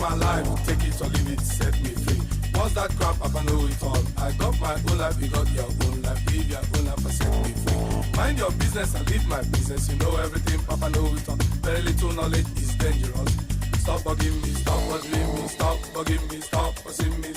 my life, take it or leave it, set me free. What's that crap? I know it all. I got my own life, you got your own life. Live your own life and set me free. Mind your business and leave my business. You know everything, Papa know it all. Very little knowledge is dangerous. Stop bugging me, stop bothering me, stop bugging me, stop pushing me.